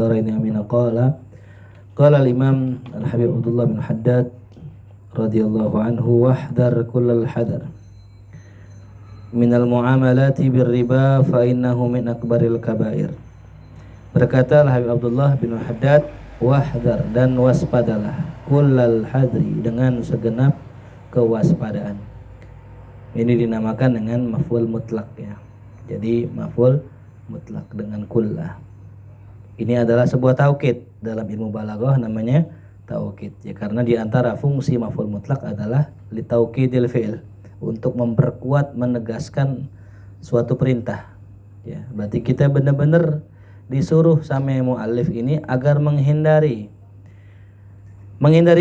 darain amin. Qala al-Imam Al-Habib Abdullah bin Haddad radhiyallahu anhu, wahdar kullal hadar minal muamalati birriba fa innahu min akbaril kabair. Berkata Al-Habib Abdullah bin Haddad, wahdar, dan waspadalah, kullal hadri, dengan segenap kewaspadaan. Ini dinamakan dengan maf'ul mutlak ya. Jadi maf'ul mutlak dengan kullah. Ini adalah sebuah taukid, dalam ilmu balaghah namanya taukid ya, karena di antara fungsi maf'ul mutlak adalah li taukidil fi'il, untuk memperkuat, menegaskan suatu perintah ya. Berarti kita benar-benar disuruh sama muallif ini agar menghindari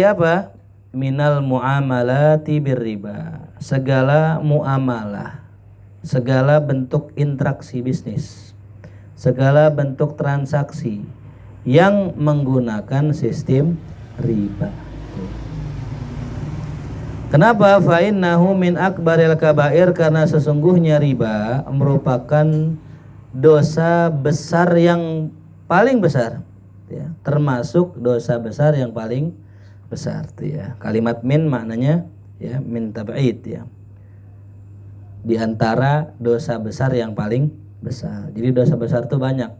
apa? Minal muamalati birriba, segala muamalah, segala bentuk interaksi bisnis, segala bentuk transaksi yang menggunakan sistem riba. Kenapa? Fa innahu min akbaril kabair, karena sesungguhnya riba merupakan dosa besar yang paling besar ya, termasuk dosa besar yang paling besar tuh ya. Kalimat min maknanya ya min tab'id ya, di antara dosa besar yang paling besar. Jadi dosa besar itu banyak.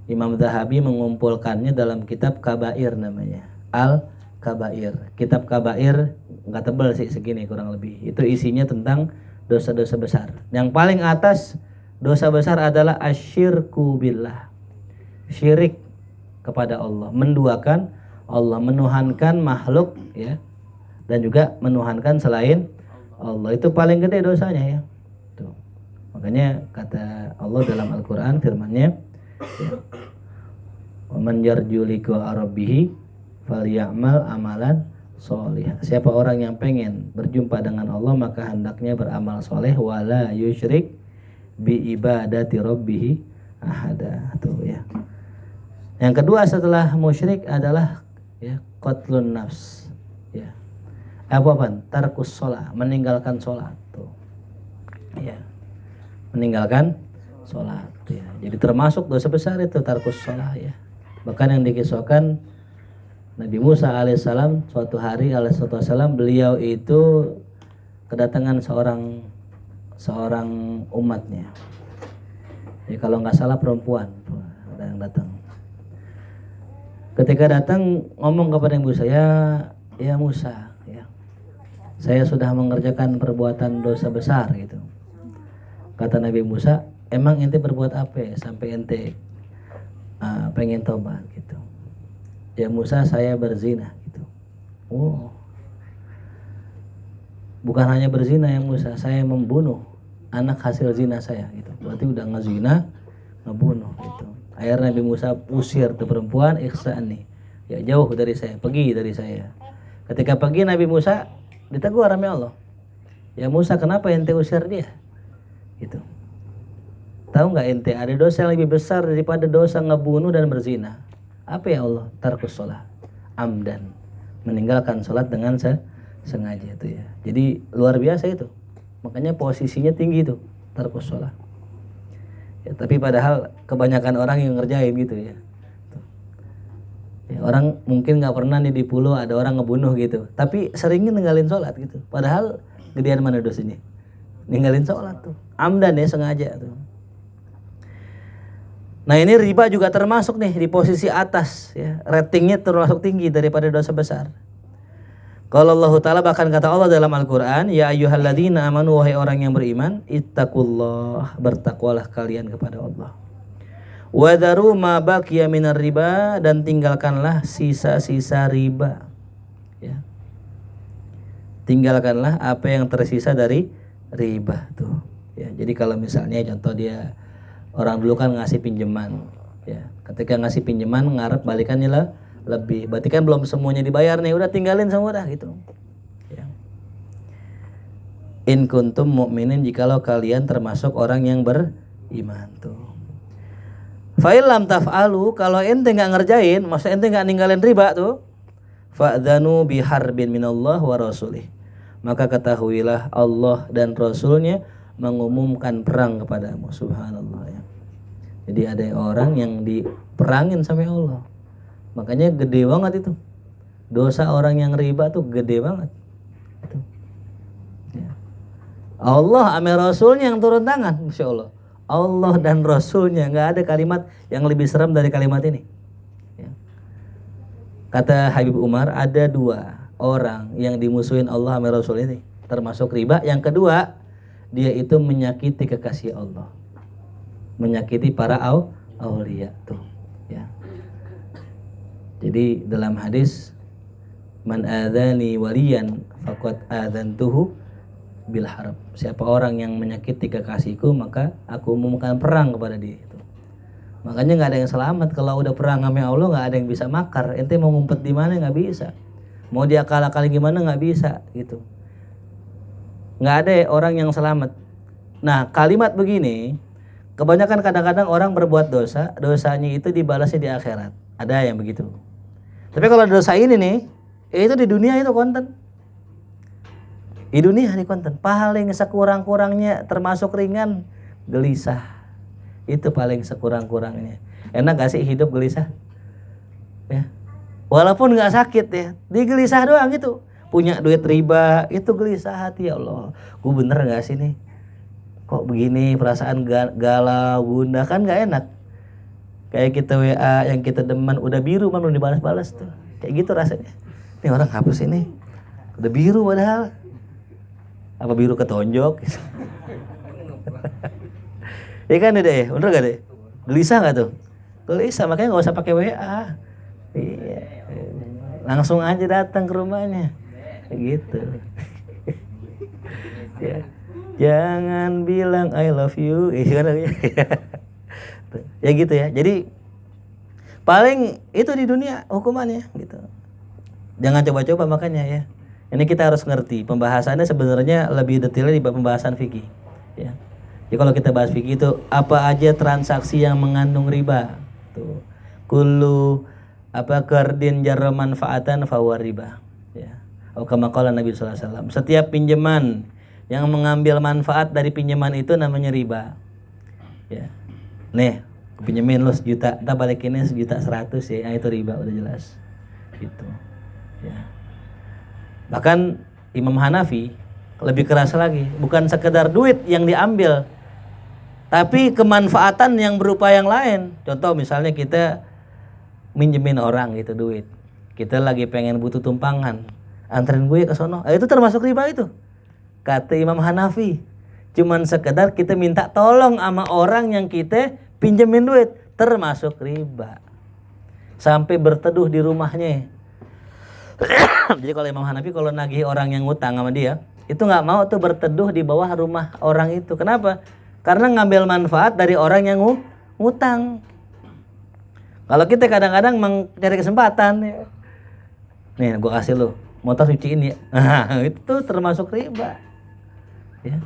Imam Zahabi mengumpulkannya dalam kitab Kabair namanya, Al-Kabair. Kitab Kabair enggak tebal sih, segini kurang lebih. Itu isinya tentang dosa-dosa besar. Yang paling atas dosa besar adalah asyirku billah, syirik kepada Allah, menduakan Allah, menuhankan makhluk ya, dan juga menuhankan selain Allah. Itu paling gede dosanya ya. Tuh. Makanya kata Allah dalam Al-Qur'an, firman-Nya ya, "Wa man yarju liqa rabbih falyamal amalan sholih." Siapa orang yang pengen berjumpa dengan Allah, maka hendaknya beramal soleh, wala yusyrik bi ibadati rabbih ahada. Tuh ya. Yang kedua setelah musyrik adalah ya qatlun nafs ya. Apa? Tarkus sholat, meninggalkan sholat tuh. Ya. Meninggalkan sholat ya. Jadi termasuk dosa besar itu tarkus sholat ya. Bahkan yang dikisahkan Nabi Musa alaihissalam, suatu hari alaihissalam beliau itu kedatangan seorang umatnya. Ya, kalau nggak salah perempuan ada yang datang. Ketika datang ngomong kepada Musa, ya Musa, ya, saya sudah mengerjakan perbuatan dosa besar gitu. Kata Nabi Musa, emang ente berbuat apa ya, sampai ente pengen tobat gitu. Ya Musa, saya berzina gitu. Oh, bukan hanya berzina ya Musa, saya membunuh anak hasil zina saya gitu. Berarti udah ngezina, ngebunuh gitu. Akhirnya Nabi Musa usir tuh perempuan, ikhsani, ya jauh dari saya, pergi dari saya. Ketika pergi Nabi Musa ditegur sama Allah, ya Musa, kenapa ente usir dia gitu? Tahu nggak ente ada dosa yang lebih besar daripada dosa ngebunuh dan berzina? Apa ya Allah? Tarkus sholat amdan, meninggalkan sholat dengan sengaja itu ya. Jadi luar biasa itu. Makanya posisinya tinggi itu, tarkus sholat. Ya, tapi padahal kebanyakan orang yang ngerjain gitu ya. Ya, orang mungkin nggak pernah nih di pulau ada orang ngebunuh gitu, tapi seringnya ninggalin sholat gitu. Padahal gedean mana dosanya? Ninggalin sholat tuh, amdan ya, sengaja tuh. Nah ini riba juga termasuk nih di posisi atas ya, ratingnya termasuk tinggi daripada dosa besar. Kalau Allah Ta'ala, bahkan kata Allah dalam Al-Quran, ya ayyuhalladzina amanu, wahai orang yang beriman, ittaqullah, bertakwalah kalian kepada Allah. Wadaru ma baqiya minar riba, dan tinggalkanlah sisa-sisa riba ya. Tinggalkanlah apa yang tersisa dari riba tuh ya. Jadi kalau misalnya contoh dia, orang dulu kan ngasih pinjaman ya, ketika ngasih pinjaman ngarep balikannya lah lebih, berarti kan belum semuanya dibayar nih, udah tinggalin semua dah gitu ya. In kuntum mu'minin, jikalau kalian termasuk orang yang beriman tuh. Fa'il lam taf'alu, kalau ente nggak ngerjain, maksudnya ente nggak ninggalin riba tuh, fa'dhanu biharbin minallah wa rasulih, maka ketahuilah Allah dan Rasulnya mengumumkan perang kepadamu. Subhanallah ya. Jadi ada orang yang diperangin sama Allah. Makanya gede banget itu. Dosa orang yang riba tuh gede banget. Itu. Ya. Allah ame Rasulnya yang turun tangan, Masya Allah. Allah dan Rasulnya, nggak ada kalimat yang lebih serem dari kalimat ini. Ya. Kata Habib Umar, ada 2 orang yang dimusuhin Allah ame Rasul ini, termasuk riba. Yang kedua, dia itu menyakiti kekasih Allah, menyakiti para aulia tuh. Ya. Jadi dalam hadis, man adzani waliyan faqad adzantuhu bil harb. Siapa orang yang menyakiti kekasihku, maka aku umumkan perang kepada dia itu. Makanya nggak ada yang selamat kalau udah perang sama Allah, nggak ada yang bisa makar. Ente mau ngumpet di mana nggak bisa. Mau dia kalah-kalah gimana nggak bisa gitu. Nggak ada orang yang selamat. Nah, kalimat begini kebanyakan kadang-kadang orang berbuat dosa, dosanya itu dibalasnya di akhirat. Ada yang begitu. Tapi kalau dosa ini nih, itu di dunia itu konten. Di dunia di konten. Paling sekurang-kurangnya termasuk ringan, gelisah. Itu paling sekurang-kurangnya. Enak gak sih hidup gelisah? Ya. Walaupun gak sakit ya, digelisah doang gitu. Punya duit riba, itu gelisah hati, ya Allah. Gue bener gak sih nih? Kok begini perasaan galau, bunda, kan gak enak. Kayak kita WA yang kita demen udah biru kan belum dibalas-balas tuh. Kayak gitu rasanya. Ini orang hapus ini. Udah biru padahal. Apa biru ketonjok? Ya kan deh, bener gak deh? Gelisah gak tuh? Gelisah, makanya gak usah pakai WA. Iya. Langsung aja datang ke rumahnya. Kayak gitu. Ya. Jangan bilang I love you. Ya gitu ya. Jadi paling itu di dunia hukumannya gitu. Jangan coba-coba makanya ya. Ini kita harus ngerti. Pembahasannya sebenarnya lebih detailnya di pembahasan fikih. Ya. Jadi kalau kita bahas fikih itu apa aja transaksi yang mengandung riba. Tuh. Kullu kardin jarra manfaatan fahuwa riba. Ya. Atau kama qala Nabi sallallahu alaihi wasallam. Setiap pinjaman yang mengambil manfaat dari pinjaman itu namanya riba. Ya. Nih, pinjemin lo 1 juta, kita balikinnya 1.100.000 ya, itu riba udah jelas. Gitu. Ya. Bahkan Imam Hanafi lebih keras lagi, bukan sekedar duit yang diambil, tapi kemanfaatan yang berupa yang lain. Contoh misalnya kita minjemin orang gitu duit. Kita lagi pengen butuh tumpangan, anterin gue ke sono. Itu termasuk riba itu. Kata Imam Hanafi, cuman sekedar kita minta tolong sama orang yang kita pinjemin duit, termasuk riba. Sampai berteduh di rumahnya. Jadi kalau Imam Hanafi kalau nagih orang yang ngutang sama dia, itu nggak mau tuh berteduh di bawah rumah orang itu. Kenapa? Karena ngambil manfaat dari orang yang ngutang. Kalau kita kadang-kadang mencari kesempatan ya. Nih gue kasih lo motor cuciin ya. Itu termasuk riba. Ya.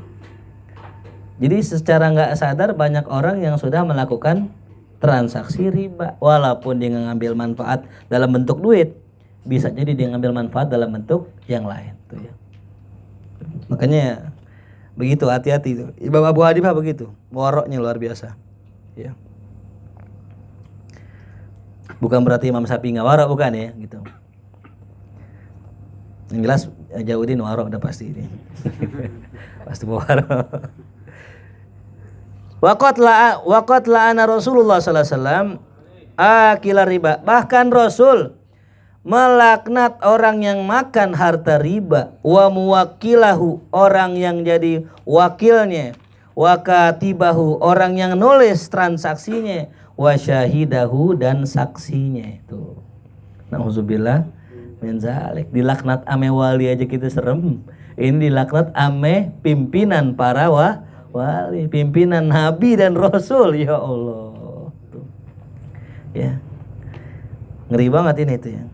Jadi secara nggak sadar banyak orang yang sudah melakukan transaksi riba. Walaupun dia ngambil manfaat dalam bentuk duit, bisa jadi dia ngambil manfaat dalam bentuk yang lain. Tuh ya. Makanya begitu, hati-hati tuh. Imam Abu Hanifah begitu, waroknya luar biasa. Ya. Bukan berarti Imam Syafi'i nggak warok, bukan ya, gitu. Yang jelas Jauddin warok udah pasti ini. Pasti warok. Waqat la'ana Rasulullah sallallahu alaihi wasallam akila riba. Bahkan Rasul melaknat orang yang makan harta riba, wa muwakkilahu, orang yang jadi wakilnya, wa katibahu, orang yang nulis transaksinya, wa syahidahu, dan saksinya. Itu nauzubillah min zalik. Dilaknat ame wali aja kita serem. Ini dilaknat ame pimpinan para wali, pimpinan nabi dan rasul, ya Allah. Tuh. Ya. Ngeri banget ini tuh ya.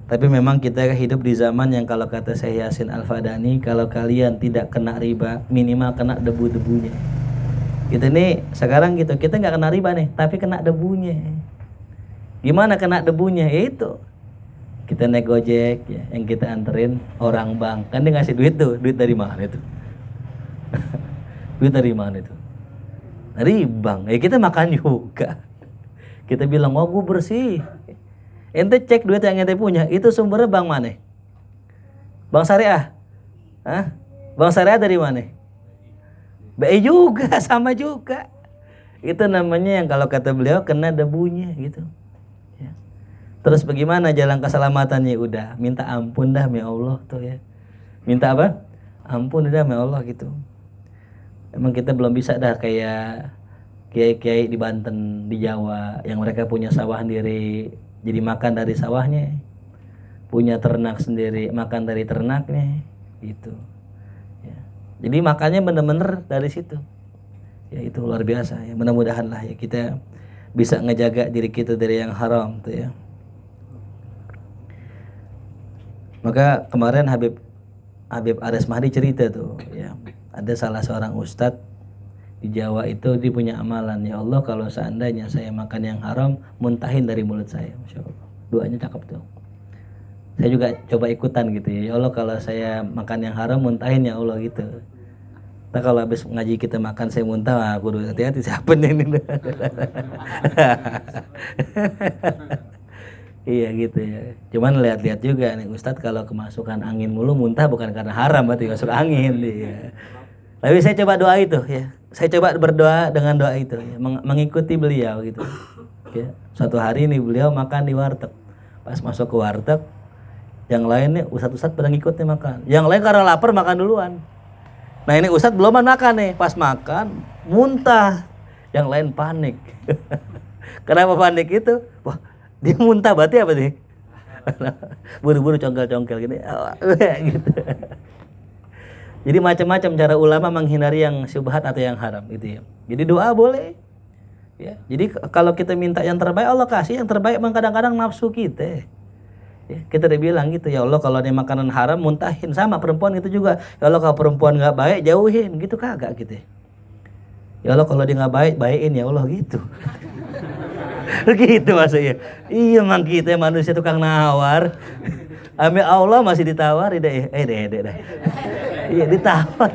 Tapi memang kita hidup di zaman yang kalau kata Syekh Yasin Al-Fadani, kalau kalian tidak kena riba, minimal kena debu-debunya. Kita nih sekarang gitu, kita nggak kena riba nih, tapi kena debunya. Gimana kena debunya? Ya itu. Kita naik Gojek ya, yang kita anterin orang bank. Kan dia ngasih duit tuh, duit dari mana itu? Duit dari mana itu? dari bank. Ya kita makan juga. Kita bilang, wah gue bersih. Ente cek duit yang ente punya, itu sumbernya bank mana? Bank syariah? Hah? Bank syariah dari mana? BI juga, sama juga. Itu namanya yang kalau kata beliau kena debunya gitu. Ya. Terus bagaimana jalan keselamatannya? Udah, minta ampun dah ya Allah tuh ya. Minta apa? Ampun dah ya Allah gitu. Emang kita belum bisa dah kayak kiai-kiai di Banten, di Jawa yang mereka punya sawah sendiri, jadi makan dari sawahnya. Punya ternak sendiri, makan dari ternaknya gitu. Ya. Jadi makannya bener-bener dari situ. Ya itu luar biasa ya. Mudah-mudahan lah ya kita bisa ngejaga diri kita dari yang haram tuh ya. Maka kemarin Habib Ares Mahdi cerita tuh ya. Ada salah seorang ustadz di Jawa itu dia punya amalan, ya Allah kalau seandainya saya makan yang haram, muntahin dari mulut saya. Masya Allah. Doanya cakep tuh. Saya juga coba ikutan gitu ya. Ya Allah kalau saya makan yang haram, muntahin ya Allah gitu. Nah kalau habis ngaji kita makan saya muntah, aku udah hati-hati siapa nih ini. Iya gitu ya. Cuman lihat-lihat juga nih Ustadz kalau kemasukan angin mulu muntah bukan karena haram, berarti masuk angin dia. Tapi saya coba doa itu ya. Saya coba berdoa dengan doa itu ya, mengikuti beliau gitu. Ya. Suatu hari ini beliau makan di warteg. Pas masuk ke warteg, yang lainnya ustadz-ustadz pada ngikut nih makan. Yang lain karena lapar makan duluan. Nah ini ustadz belum makan nih. Pas makan muntah. Yang lain panik. Kenapa panik itu? Wah, dia muntah berarti apa nih? Buru-buru congkel-congkel gini. Gitu. Jadi macam-macam cara ulama menghindari yang syubhat atau yang haram gitu ya. Jadi doa boleh. Ya. Jadi kalau kita minta yang terbaik Allah kasih yang terbaik, memang kadang-kadang nafsu kita. Ya, kita udah bilang gitu, ya Allah kalau ada makanan haram muntahin, sama perempuan itu juga. Ya Allah kalau perempuan nggak baik jauhin, gitu kagak gitu. Ya Allah kalau dia nggak baik baikin ya Allah gitu. Gitu maksudnya. Iya mang kita manusia tukang nawar. Ame Allah masih ditawar, deh. Iya ditawar.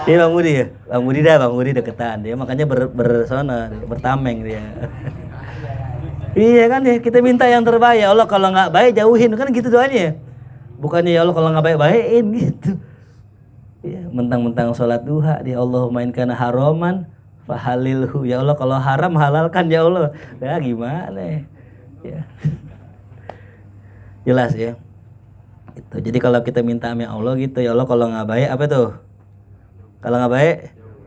Iya Bang Budi ya, Bang Budi deketan dia, makanya bertameng dia. Iya kan ya, kita minta yang terbaik. Ya Allah kalau nggak baik jauhin, kan gitu doanya. Bukannya ya Allah kalau nggak baik baikin gitu. Ya, mentang-mentang sholat duha dia Allahumma in kana haraman fahalilhu. Ya Allah kalau haram halalkan ya Allah. Ya gimana ya. Jelas ya. Itu. Jadi kalau kita minta sama Allah gitu, ya Allah kalau nggak baik apa tuh? Kalau nggak baik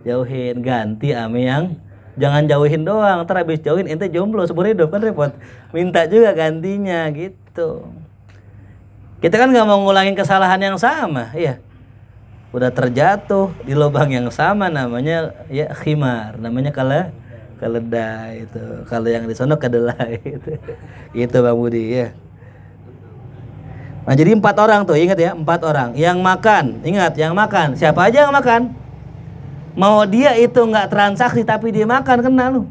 jauhin, ganti ame yang jangan jauhin doang, ntar habis jauhin ente jomblo seumur hidup kan repot. Minta juga gantinya gitu. Kita kan nggak mau ngulangin kesalahan yang sama, ya. Udah terjatuh di lubang yang sama namanya ya khimar, namanya keledai itu. Kalau yang di sono kedelai itu. Gitu Bang Budi ya. Nah jadi 4 orang tuh, ingat ya, 4 orang yang makan, ingat yang makan, siapa aja yang makan, mau dia itu nggak transaksi tapi dia makan, kena lu,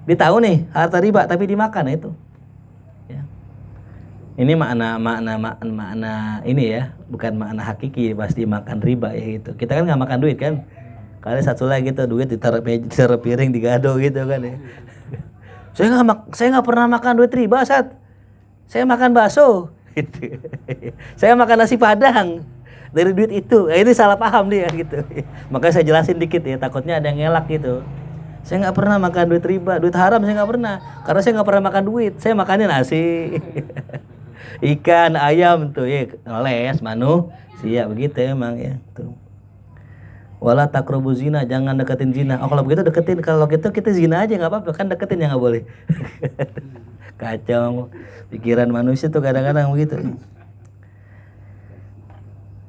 dia tahu nih harta riba tapi dimakan itu, ya. Ini makna ini ya, bukan makna hakiki pasti makan riba ya itu. Kita kan nggak makan duit kan, kali satu lagi gitu duit ditaruh piring digado gitu kan ya. Saya nggak pernah makan duit riba Sat, saya makan bakso. Gitu. Saya makan nasi padang dari duit itu. Ini salah paham dia gitu. Makanya saya jelasin dikit ya, takutnya ada yang ngelak gitu. Saya nggak pernah makan duit riba, duit haram saya nggak pernah. Karena saya nggak pernah makan duit, saya makannya nasi, ikan, ayam tuh ya, les, manusia begitu emang ya. Tuh. Wala taqrabu zina, jangan deketin zina. Oh kalau begitu deketin, kalau gitu kita zina aja nggak apa-apa kan, deketin ya nggak boleh. Kacau pikiran manusia tuh kadang-kadang begitu.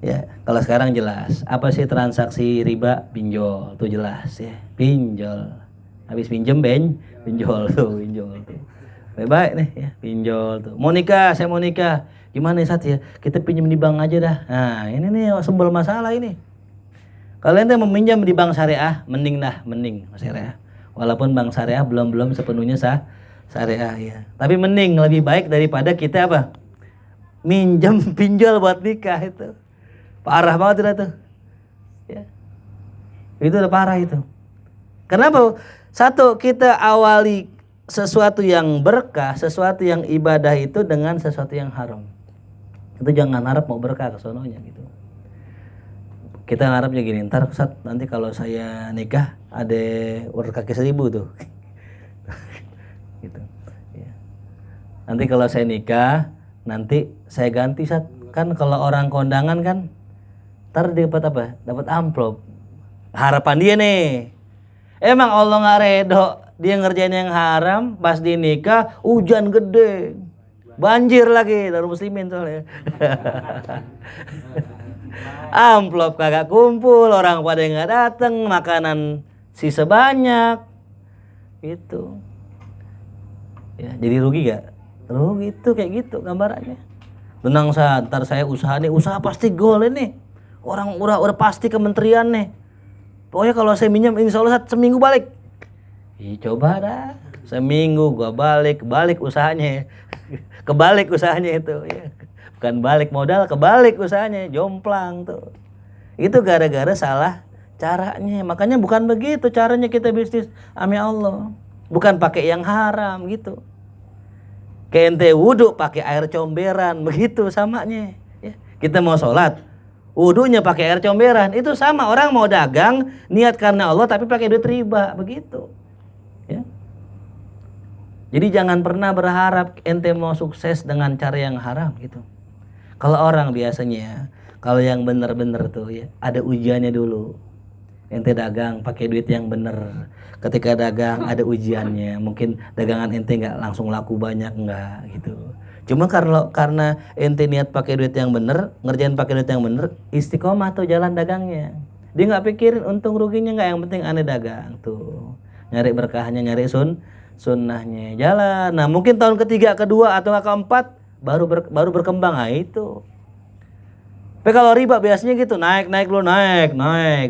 Ya, kalau sekarang jelas. Apa sih transaksi riba? Pinjol, tuh jelas ya. Pinjol. Habis pinjem pinjol tuh, pinjol tuh. Baik nih ya, pinjol tuh. Mau nikah, saya mau nikah. Gimana nih Sat ya? Kita pinjam di bank aja dah. Nah, ini nih sumber masalah ini. Kalian tuh meminjam di bank syariah, mending syariah. Walaupun bank syariah belum sepenuhnya syariah ya. Tapi mending lebih baik daripada kita apa? Minjem pinjol buat nikah itu. Parah banget itu tuh. Ya. Itu udah parah itu. Kenapa? Satu, kita awali sesuatu yang berkah, sesuatu yang ibadah itu dengan sesuatu yang haram. Itu jangan harap mau berkah ke sononya gitu. Kita ngarepnya gini, ntar Ustaz, nanti kalau saya nikah ada urat kaki 1000 tuh. Gitu. Ya. Nanti kalau saya nikah, nanti saya ganti Ustaz. Kan kalau orang kondangan kan ntar dapat apa? Dapat amplop. Harapan dia nih. Emang Allah nggak redo dia ngerjain yang haram, pas dinikah hujan gede. Banjir lagi dari muslimin soalnya. Amplop kagak kumpul, orang pada nggak dateng, makanan sisa banyak. Gitu. Ya, jadi rugi gak? Rugi itu kayak gitu gambarannya. Tenang ntar saya usaha nih, usaha pasti gol ini. Orang udah pasti kementerian nih. Pokoknya kalau saya minjem insya Allah seminggu balik. Ih, coba dah. Seminggu gua balik usahanya. Kebalik usahanya itu ya. Bukan balik modal, kebalik usahanya, jomplang tuh. Itu gara-gara salah caranya. Makanya bukan begitu caranya kita bisnis ame Allah. Bukan pakai yang haram gitu. Kayak ente wudhu pakai air comberan, begitu samanya. Ya. Kita mau sholat, wudhunya pakai air comberan, itu sama. Orang mau dagang niat karena Allah tapi pakai duit riba, begitu. Ya. Jadi jangan pernah berharap ente mau sukses dengan cara yang haram gitu. Kalau orang biasanya, kalau yang benar-benar tuh ya, ada ujiannya dulu. Ente dagang pakai duit yang bener. Ketika dagang ada ujiannya. Mungkin dagangan ente nggak langsung laku banyak, enggak gitu. Cuma karena ente niat pakai duit yang bener, ngerjain pakai duit yang bener, istiqomah tuh jalan dagangnya. Dia nggak pikirin untung ruginya nggak, yang penting ane dagang tuh. Nyari berkahnya, nyari sunnahnya, jalan. Nah mungkin tahun ketiga, kedua atau keempat baru berkembang. Nah itu. Tapi kalau riba biasanya gitu, naik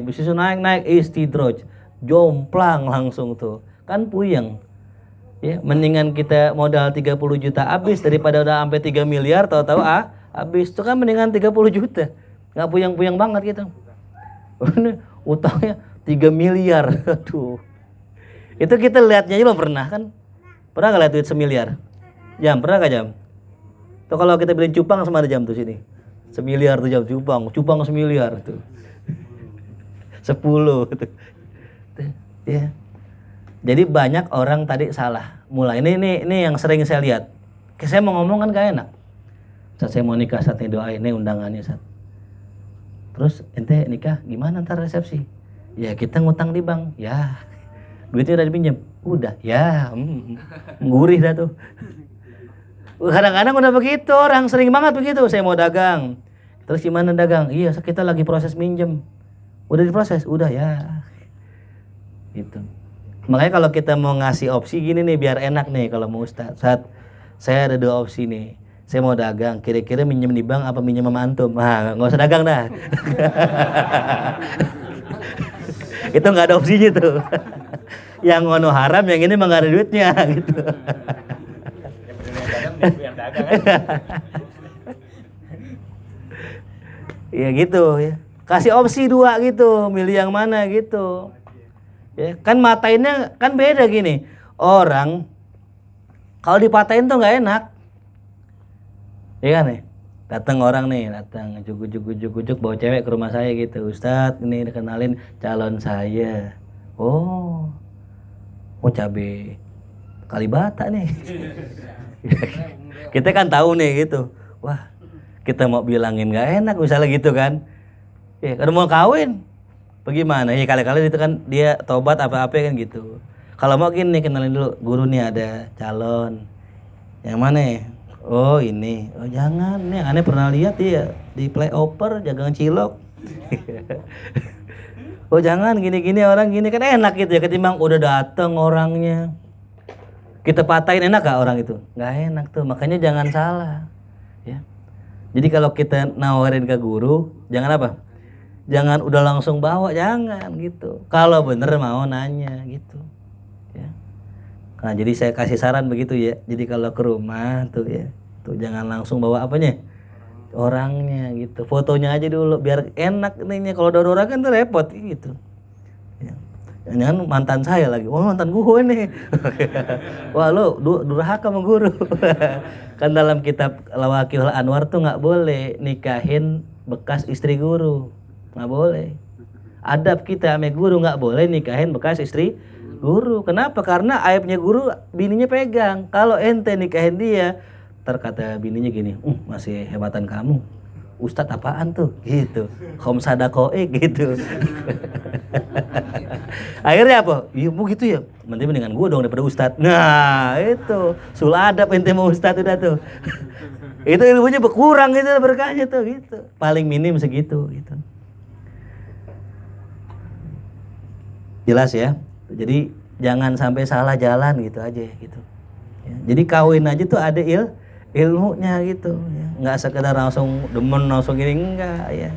bisnis naik istidroj, jomplang langsung tuh, kan puyeng. Ya, mendingan kita modal 30 juta habis daripada udah sampai 3 miliar tahu-tahu habis. Itu kan mendingan 30 juta. Nggak puyeng-puyeng banget gitu. Utangnya 3 miliar. Aduh. Itu kita lihatnya aja belum pernah kan? Pernah nggak lihat duit 1 miliar? Jam, pernah nggak jam? Tuh kalau kita beliin cupang sama ada jam tuh sini. 1 miliar tuh jam cupang 1 miliar tuh. 10 tuh. Ya. Jadi banyak orang tadi salah. Mulai ini yang sering saya lihat. Saya mau ngomong kan gak enak. Saat saya mau nikah saat ini doain ini undangannya saat. Terus ente nikah gimana ntar resepsi? Ya kita ngutang di bank. Ya. Duitnya udah dipinjam. Udah. Ya. Gurih dah tuh. Kadang-kadang udah begitu, orang sering banget begitu. Saya mau dagang. Terus gimana dagang? Iya, kita lagi proses minjem. Udah diproses? Udah ya. Gitu. Makanya kalau kita mau ngasih opsi gini nih biar enak nih kalau mau Ustaz. Saat saya ada 2 opsi nih. Saya mau dagang, kira-kira minjem di bank apa minjem sama antum? Nah, nggak usah dagang dah. Itu nggak ada opsinya tuh. Yang ngono haram, yang ini mah nggak ada duitnya gitu. Ya gitu ya. Kasih opsi 2 gitu, milih yang mana gitu. Ya, kan matainnya kan beda gini. Orang kalau dipatain tuh nggak enak. Ya kan nih. Datang orang nih, datang jujuk bawa cewek ke rumah saya gitu. Ustadz, ini dikenalin calon saya. Oh cabe Kalibata nih. Kita kan tahu nih gitu. Wah, kita mau bilangin nggak enak misalnya gitu kan. Ya, kalau mau kawin, bagaimana? Ya kali-kali itu kan dia tobat apa-apa kan gitu. Kalau mau gini kenalin dulu, guru nih ada calon. Yang mana ya? Oh ini. Oh jangan, nih aneh pernah lihat dia di playoper jagang cilok. Oh jangan gini-gini orang gini kan enak gitu ya ketimbang udah dateng orangnya. Kita patahin enak gak orang itu? Gak enak tuh, makanya jangan salah. Ya. Jadi kalau kita nawarin ke guru, jangan apa? Jangan udah langsung bawa, jangan gitu. Kalau bener mau nanya gitu. Ya. Nah jadi saya kasih saran begitu ya. Jadi kalau ke rumah tuh ya, tuh jangan langsung bawa apanya? Orangnya gitu. Fotonya aja dulu biar enak ininya. Kalau ada orang kan tuh repot gitu. Ya. Jangan mantan saya lagi. Wah, mantan gue nih. Wah, lu durhaka sama guru. Kan dalam kitab Lawaqihul Anwar tuh nggak boleh nikahin bekas istri guru. Nggak boleh. Adab kita sama guru nggak boleh nikahin bekas istri guru. Kenapa? Karena aibnya guru bininya pegang. Kalau ente nikahin dia, terkata bininya gini, masih hebatan kamu. Ustadz apaan tuh? Gitu. Khom sadakoe gitu. Akhirnya apa? Iya bu gitu ya. Nanti mendingan gue dong daripada ustadz. Nah itu. Sul adab ente mau ustadz udah tuh. Itu ilmunya berkurang gitu berkahnya tuh gitu. Paling minim segitu gitu. Jelas ya. Jadi jangan sampai salah jalan gitu aja gitu. Ya, jadi kawin aja tuh ada ilmunya gitu ya. Nggak sekedar langsung demen langsung gini enggak ya.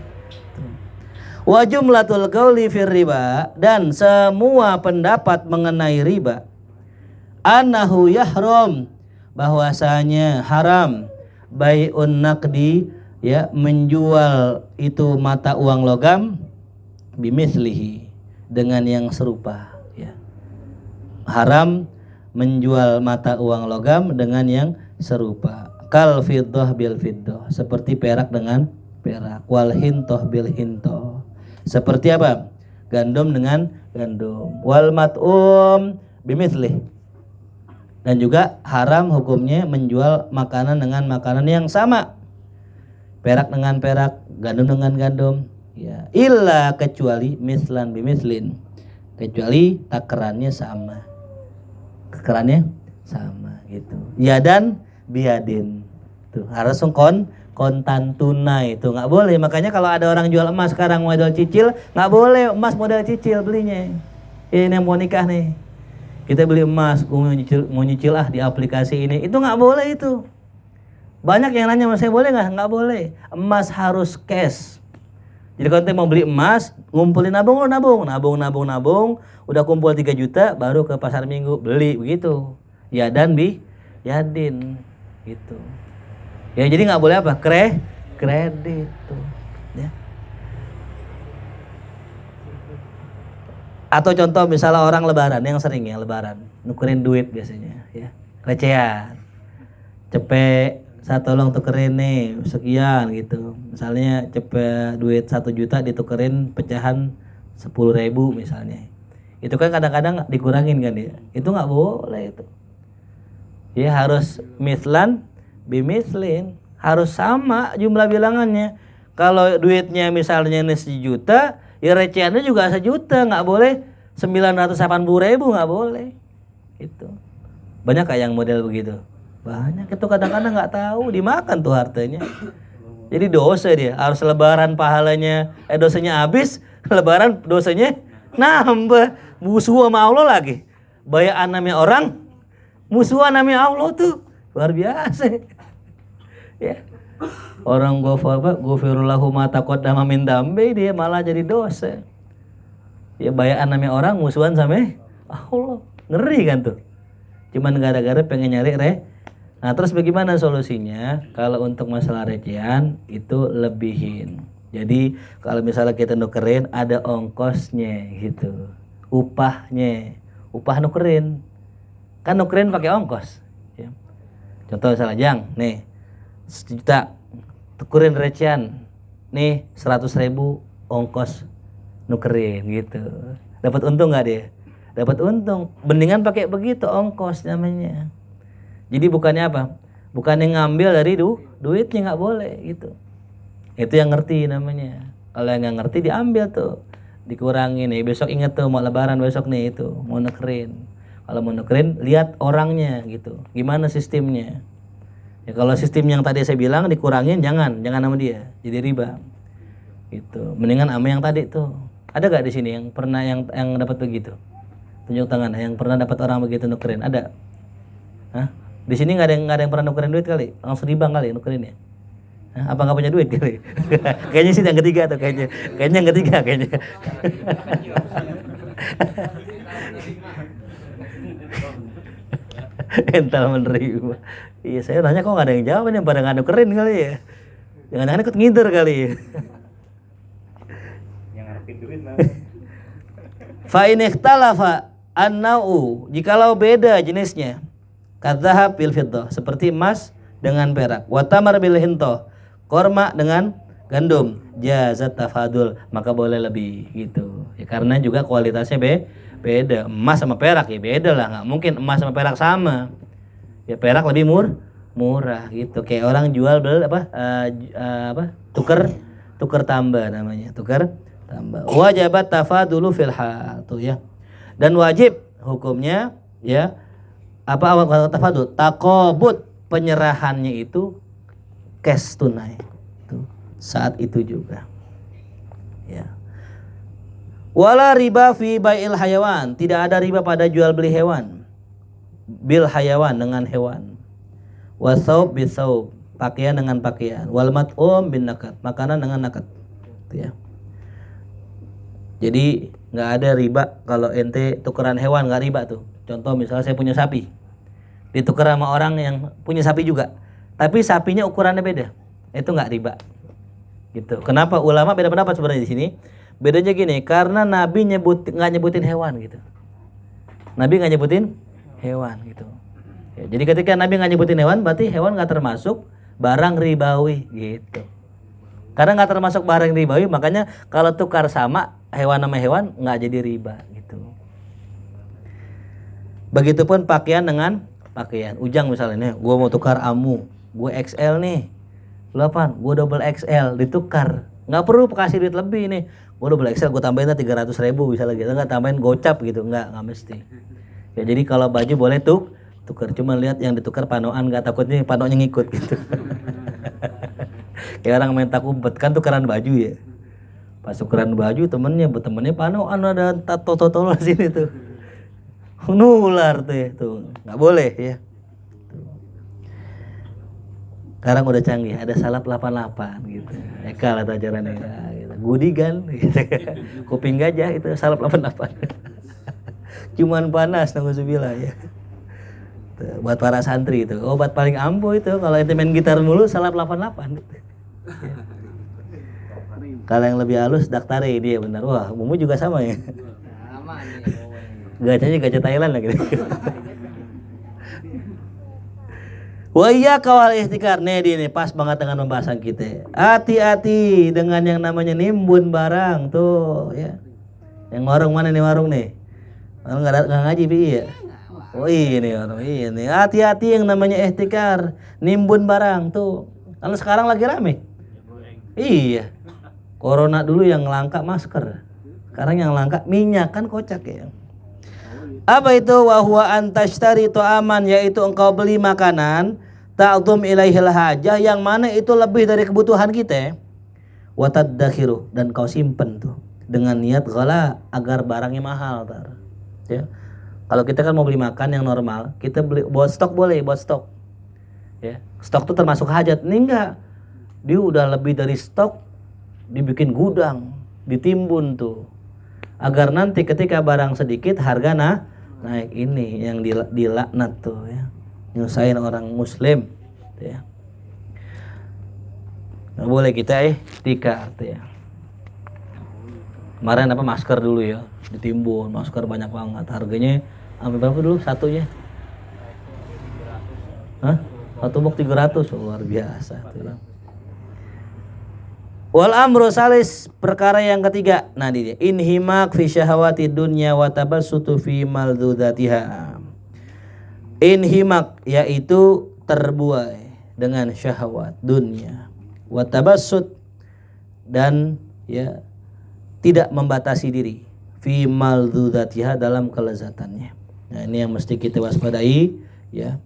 Wa jumlatul qauli fir riba, dan semua pendapat mengenai riba annahu yahram, bahwasanya haram bai'un naqdi, ya, menjual itu mata uang logam bimithlihi, dengan yang serupa ya. Haram menjual mata uang logam dengan yang serupa. Kal fiddah bil fiddah, seperti perak dengan perak. Wal hintoh bil hintoh, seperti apa? Gandum dengan gandum. Wal mat'um bimithlih, dan juga haram hukumnya menjual makanan dengan makanan yang sama. Perak dengan perak, gandum dengan gandum ya. Illa, kecuali mislan bimislin, kecuali takarannya sama. Takarannya sama gitu. Yadan biadin. Tuh, harus kontan tunai itu nggak boleh. Makanya kalau ada orang jual emas sekarang model cicil, nggak boleh emas model cicil belinya. Ini yang mau nikah nih, kita beli emas, mau nyicil di aplikasi ini, itu nggak boleh itu. Banyak yang nanya, saya boleh nggak? Nggak boleh. Emas harus cash. Jadi kalau mau beli emas, ngumpulin nabung, udah kumpul 3 juta, baru ke pasar minggu beli begitu. Ya dan yadin gitu. Ya jadi nggak boleh apa? Kredit tuh. Ya. Atau contoh misalnya orang lebaran, yang sering ya lebaran, nukerin duit biasanya, ya recehan. Cepet, saya tolong tukerin nih sekian gitu. Misalnya cepet duit 1 juta ditukerin pecahan 10.000 misalnya. Itu kan kadang-kadang dikurangin kan ya. Itu nggak boleh itu. Ya harus mislan bimislin, harus sama jumlah bilangannya. Kalau duitnya misalnya 1 juta, ya recehannya juga 1 juta, nggak boleh 980.000, nggak boleh. Itu banyak kayak yang model begitu. Banyak itu kadang-kadang nggak tahu dimakan tuh hartanya. Jadi dosa dia, harus lebaran pahalanya, dosanya habis, lebaran dosanya nambah. Musuh sama Allah lagi. Bayaan namanya orang, musuhan namanya Allah tuh. Luar biasa. Ya. Orang ghafirullahu ma taqaddama min dambi, dia malah jadi dosa. Ya bayaan namanya orang, musuhan sama Allah. Ngeri kan tuh. Cuman gara-gara pengen nyari Nah, terus bagaimana solusinya? Kalau untuk masalah recehan itu lebihin. Jadi kalau misalnya kita nukerin ada ongkosnya gitu. Upahnya. Upah nukerin. Kan nukerin pakai ongkos, ya. Contoh misalnya Jang, nih 1 juta tukerin recehan. Nih 100.000 ongkos nukerin gitu. Dapat untung enggak dia? Dapat untung. Mendingan pakai begitu ongkos namanya. Jadi bukannya apa? Bukannya ngambil dari duitnya, nggak boleh gitu. Itu yang ngerti namanya. Kalau yang nggak ngerti diambil tuh, dikurangin nih. Besok inget tuh mau lebaran besok nih itu mau nukerin. Kalau mau nukerin lihat orangnya gitu. Gimana sistemnya? Ya kalau sistem yang tadi saya bilang dikurangin jangan sama dia. Jadi riba. Gitu. Mendingan sama yang tadi tuh. Ada gak di sini yang pernah yang dapat begitu? Tunjuk tangan yang pernah dapat orang begitu nukerin. Ada? Hah? Di sini nggak ada yang pernah nukerin duit kali, langsung di bank kali nukerin ya. Hah? Apa nggak punya duit kali? Kayaknya sih yang ketiga tuh kayaknya yang ketiga kayaknya. Ental menerima. Iya saya nanya kok nggak ada yang jawab nih, pada nggak nukerin kali ya. Jangan-jangan ikut ngider kali ya. Yang ngarepin duit lah. Fa in ikhtalafa an-nau'u, jikalau beda jenisnya, kadzahab bil fiddah, seperti emas dengan perak, wa tamar bil hinthah, korma dengan gandum, jazat tafadul, maka boleh lebih gitu. Ya, karena juga kualitasnya beda. Emas sama perak ya beda lah, nggak mungkin emas sama perak sama. Ya perak lebih murah gitu. Kayak orang jual tukar tambah namanya, tukar tambah. Wajibat tafadulu fil hal tuh ya. Dan wajib hukumnya ya apa awal tafadul, taqabud, penyerahannya itu cash tunai tuh, saat itu juga ya. Wala riba fi bai'il hayawan, tidak ada riba pada jual beli hewan, bil hayawan dengan hewan, wasaub bisaub, pakaian dengan pakaian, wal mat'um bin nakat, makanan dengan nakat tuh ya. Jadi nggak ada riba kalau ente tukeran hewan, nggak riba tuh. Contoh misalnya saya punya sapi, ditukar sama orang yang punya sapi juga, tapi sapinya ukurannya beda, itu nggak riba gitu. Kenapa? Ulama beda pendapat sebenarnya di sini. Bedanya gini, karena Nabi nggak nyebutin hewan gitu. Nabi nggak nyebutin hewan gitu ya, jadi ketika Nabi nggak nyebutin hewan, berarti hewan nggak termasuk barang ribawi gitu. Karena nggak termasuk barang ribawi, makanya kalau tukar sama hewan sama hewan nggak jadi riba gitu. Begitupun pakaian dengan pakaian. Ujang misalnya nih, gue mau tukar amu, gue XL nih, lu apaan? Gue double XL, ditukar, nggak perlu kasih duit lebih nih. Gue double XL, gue tambahin 300.000 misalnya gitu, nggak tambahin gocap gitu, nggak mesti. Ya jadi kalau baju boleh tukar, cuma lihat yang ditukar panoan, nggak takutnya panonya ngikut gitu. Kayak orang main tak umpet kan, tukeran baju ya. Pas tukeran baju temennya panoan, ada tato-tato sini tuh. Nular tuh ya, tuh nggak boleh ya. Sekarang udah canggih, ada salap 88 gitu. Eka lah ajarannya gitu. Gudigan gitu. Kuping gajah itu salap 88. Cuman panas nangguzubillah ya. Tuh, buat para santri itu obat paling ampuh itu, kalau ente main gitar mulu salap 88 gitu. Ya. Kalau yang lebih halus daktari dia benar. Wah, Mumu juga sama ya. Sama nih. Gajahnya gajah Thailand lagi. Wa iyyaka wal ihtikar. Nih pas banget dengan pembahasan kita. Hati-hati dengan yang namanya nimbun barang tuh ya. Yang warung mana nih warung nih? Warung enggak ngaji bi ya. Oh ini warung ini. Hati-hati yang namanya ihtikar, nimbun barang tuh. Kalau sekarang lagi rame. Iya. Corona dulu yang langka masker. Sekarang yang langka minyak kan kocak ya. Apa itu? Wa huwa antashtari ta'aman, yaitu engkau beli makanan ta'dhum ilaihil hajah, yang mana itu lebih dari kebutuhan kita. Wa tadakhiru, dan kau simpen tuh dengan niat ghala, agar barangnya mahal tar. Ya. Kalau kita kan mau beli makan yang normal, kita beli buat stok boleh, buat stok. Ya. Stok tuh termasuk hajat. Ini enggak. Dia udah lebih dari stok, dibikin gudang, ditimbun tuh. Agar nanti ketika barang sedikit harga naik, ini yang dilaknat tuh ya, nyusahin orang muslim tuh ya. Nggak boleh kita tikar tuh ya. Kemarin apa masker dulu ya, ditimbun masker banyak banget, harganya sampai berapa dulu satunya? Hah? Satu box 300, luar biasa tuh ya. Wal amru salis, perkara yang ketiga. Nah dia inhimak fi syahawati dunya wa tabassutu fi maldudatiha. Inhimak yaitu terbuai dengan syahwat dunia, wa tabassut, dan ya tidak membatasi diri, fi maldudatiha, dalam kelezatannya. Nah ini yang mesti kita waspadai ya.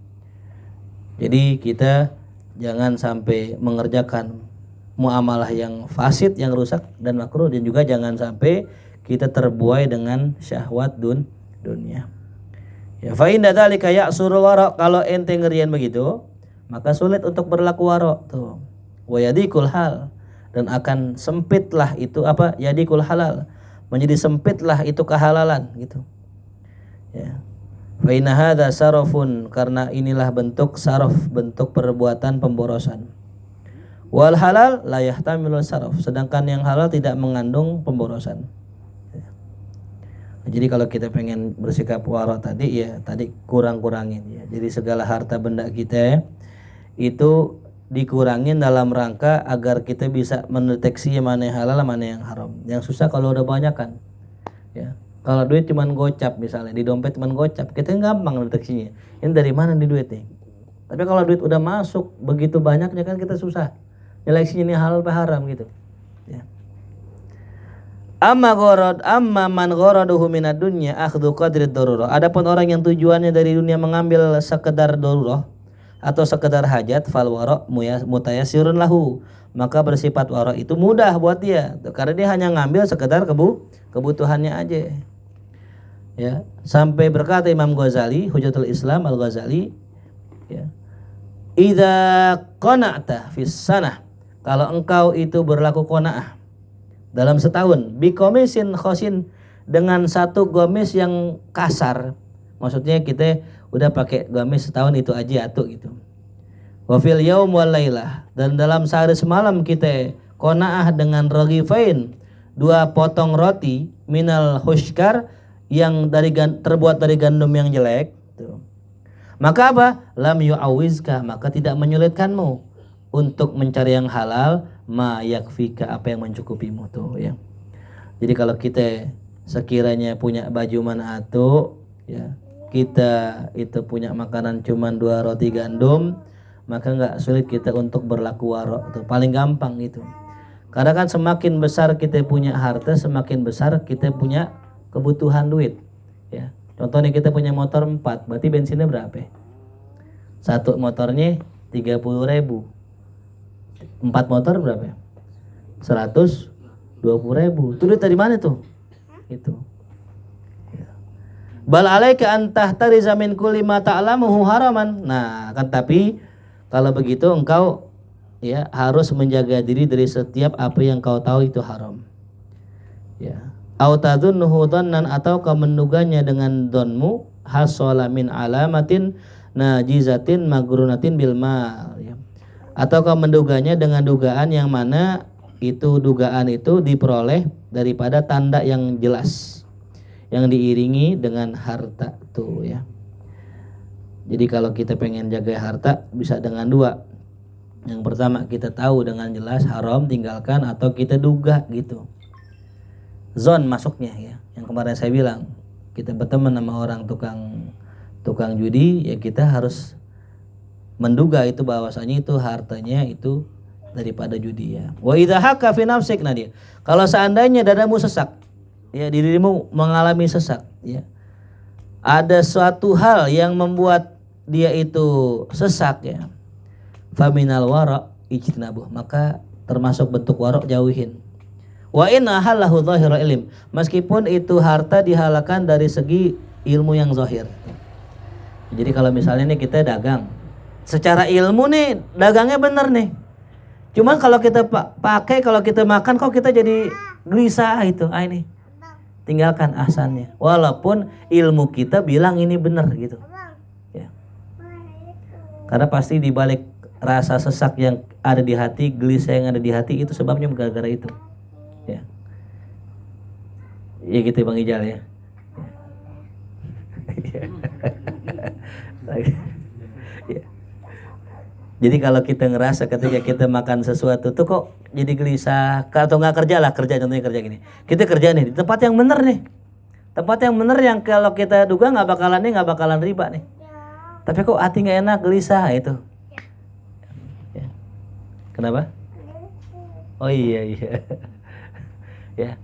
Jadi kita jangan sampai mengerjakan muamalah yang fasid, yang rusak dan makruh, dan juga jangan sampai kita terbuai dengan syahwat dunia. Ya fa inda dzalika ya'surul wara, kalau ente ngerian begitu, maka sulit untuk berlaku wara tuh. Wa yadikul hal, dan akan sempitlah itu apa? Yadikul halal, menjadi sempitlah itu kehalalan gitu. Ya. Fa inna hadza sarafun, karena inilah bentuk saraf, bentuk perbuatan pemborosan. Wal halal la yahtamilu saraf, sedangkan yang halal tidak mengandung pemborosan. Jadi kalau kita pengen bersikap wara tadi ya tadi kurang-kurangin ya. Jadi segala harta benda kita itu dikurangin dalam rangka agar kita bisa mendeteksi mana yang halal mana yang haram. Yang susah kalau udah banyak kan. Ya. Kalau duit cuman gocap misalnya di dompet cuman gocap, kita gampang mendeteksinya. Ini dari mana nih duit nih? Tapi kalau duit udah masuk begitu banyaknya kan kita susah. Nyeleksinya ini halal apa haram gitu. Ya. Amma man gharaduhu minad dunya akhdhu qadri darurah. Adapun orang yang tujuannya dari dunia mengambil sekedar darurah atau sekedar hajat, fal wara mutayassirun lahu. Maka bersifat wara itu mudah buat dia karena dia hanya ngambil sekedar kebutuhannya aja. Ya, sampai berkata Imam Ghazali, Hujatul Islam Al-Ghazali, ya. Idza qana'ta fis sanah, kalau engkau itu berlaku qanaah dalam setahun, bi komisin khosin, dengan satu gomis yang kasar. Maksudnya kita udah pakai gomis setahun itu aja atuh gitu. Wa fil yaum wal lailah, dan dalam sehari semalam kita qanaah dengan raghifain, 2 potong roti minal hushkar, yang terbuat dari gandum yang jelek tuh. Maka apa? Lam yu'awizka, maka tidak menyulitkanmu untuk mencari yang halal, ma yakfika, apa yang mencukupimu tuh ya. Jadi kalau kita sekiranya punya baju manatu ya, kita itu punya makanan cuman 2 roti gandum, maka enggak sulit kita untuk berlaku waro, itu paling gampang itu. Karena kan semakin besar kita punya harta, semakin besar kita punya kebutuhan duit ya. Contohnya kita punya motor 4, berarti bensinnya berapa? Satu motornya 30.000, 4 motor berapa? 120.000. Itu duit dari mana tuh? Itu ya. Bal alaika an tahtariza min kulli ma ta'lamuhu haraman. Nah kan, tapi kalau begitu engkau ya harus menjaga diri dari setiap apa yang kau tahu itu haram ya. Autadunnuhu dhannan, atau kau menduganya dengan donmu, hasala min alamatin najizatin magrunatin bil mal ya. Atau kau menduganya dengan dugaan yang mana itu dugaan itu diperoleh daripada tanda yang jelas yang diiringi dengan harta tuh ya. Jadi kalau kita pengen jaga harta bisa dengan 2. Yang pertama kita tahu dengan jelas haram tinggalkan, atau kita duga gitu. Zon masuknya ya. Yang kemarin saya bilang, kita berteman sama orang tukang judi ya, kita harus menduga itu bahwasanya itu hartanya itu daripada judi ya. Wa idza hakka fi nafsik, nah dia. Kalau seandainya dadamu sesak ya, dirimu mengalami sesak ya. Ada suatu hal yang membuat dia itu sesak ya. Faminal wara ijtinabuh, maka termasuk bentuk wara jauhin. Wa in ahallahu zahira ilm, meskipun itu harta dihalalkan dari segi ilmu yang zahir. Jadi kalau misalnya nih kita dagang, secara ilmu nih dagangnya bener nih. Cuman kalau kita pakai, kalau kita makan kok kita jadi gelisah itu. Ini tinggalkan ahsannya. Walaupun ilmu kita bilang ini bener gitu. Ya. Karena pasti dibalik rasa sesak yang ada di hati, gelisah yang ada di hati, itu sebabnya gara-gara itu. Ya. Ya gitu Bang Ijal ya. Ya. Jadi kalau kita ngerasa ketika kita makan sesuatu tuh kok jadi gelisah, atau nggak kerja lah, kerja contohnya kerja gini, kita kerja nih di tempat yang bener nih, tempat yang bener yang kalau kita duga nggak bakalan riba nih, tapi kok hati nggak enak, gelisah itu. Ya. Kenapa? Oh iya. Ya.